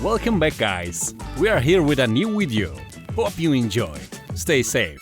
Welcome back, guys. We are here with a new video. Hope you enjoy. Stay safe.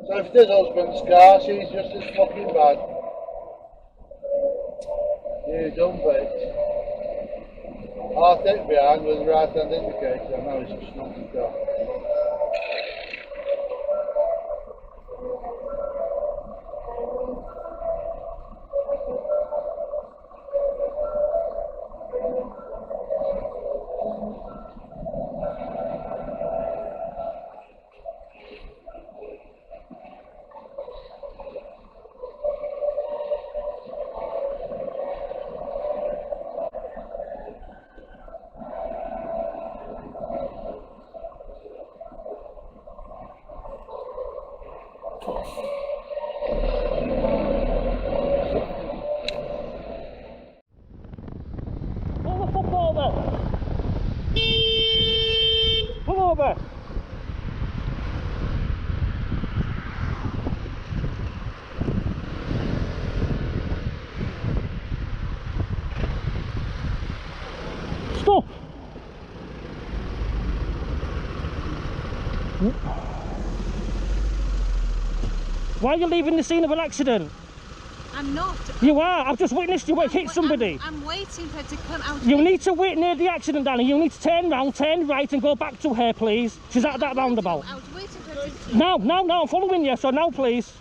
So if this husband's car, she's just as fucking bad. You dumb bitch. I'll take behind with the right hand indicator. I know it's just not the car. Pull over. Stop. Why are you leaving the scene of an accident? I'm not. You are. I've just witnessed you hit somebody. I'm waiting for her to come out. You need to wait near the accident, Danny. You need to turn round, turn right and go back to her, please. She's at that roundabout. I was waiting for her to... No, I'm following you, so now, please.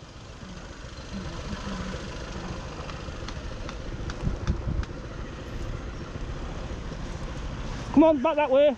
Come on, back that way.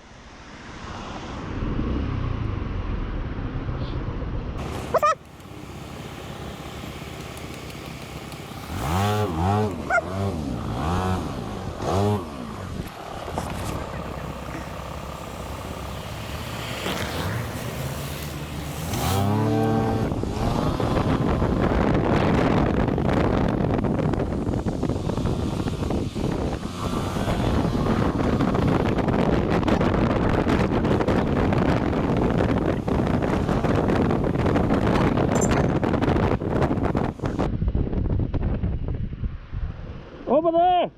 Over there!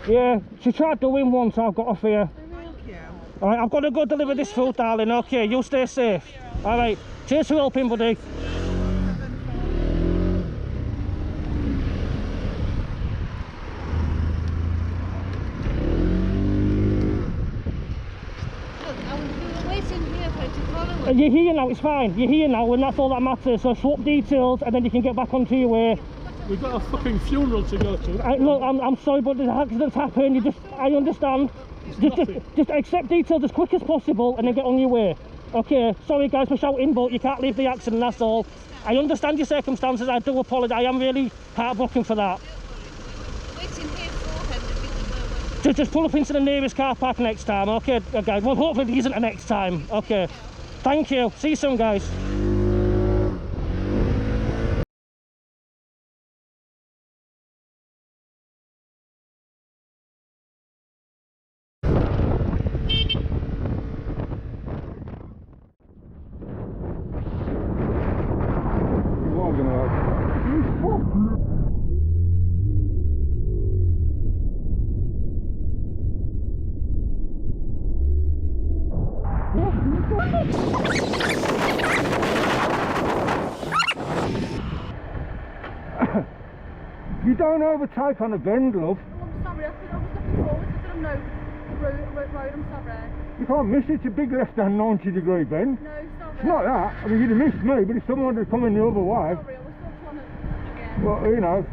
Yeah, she tried doing one, so I've got off here. Alright, I've got to go deliver this food, darling. Okay, you stay safe. Alright, cheers for helping, buddy. You're here now, it's fine. You're here now, and that's all that matters. So swap details, and then you can get back onto your way. We've got a fucking funeral to go to. Look, I'm sorry, but the accidents happen. I understand. Just accept details as quick as possible, and then get on your way. Okay, sorry guys for shouting, but you can't leave the accident, that's all. I understand your circumstances. I do apologise. I am really heartbroken for that. Just pull up into the nearest car park next time, okay, guys? Well, hopefully there isn't a next time. Okay. Thank you. See you soon, guys. You don't overtake on a bend, love. Oh, I'm sorry, I was looking forward to some road, I'm sorry. You can't miss it. It's a big left-hand 90-degree bend. No, sorry. It's not that. I mean, you'd have missed me, but if someone had come in the other way, Sorry, I was still trying to... Again. well, you know,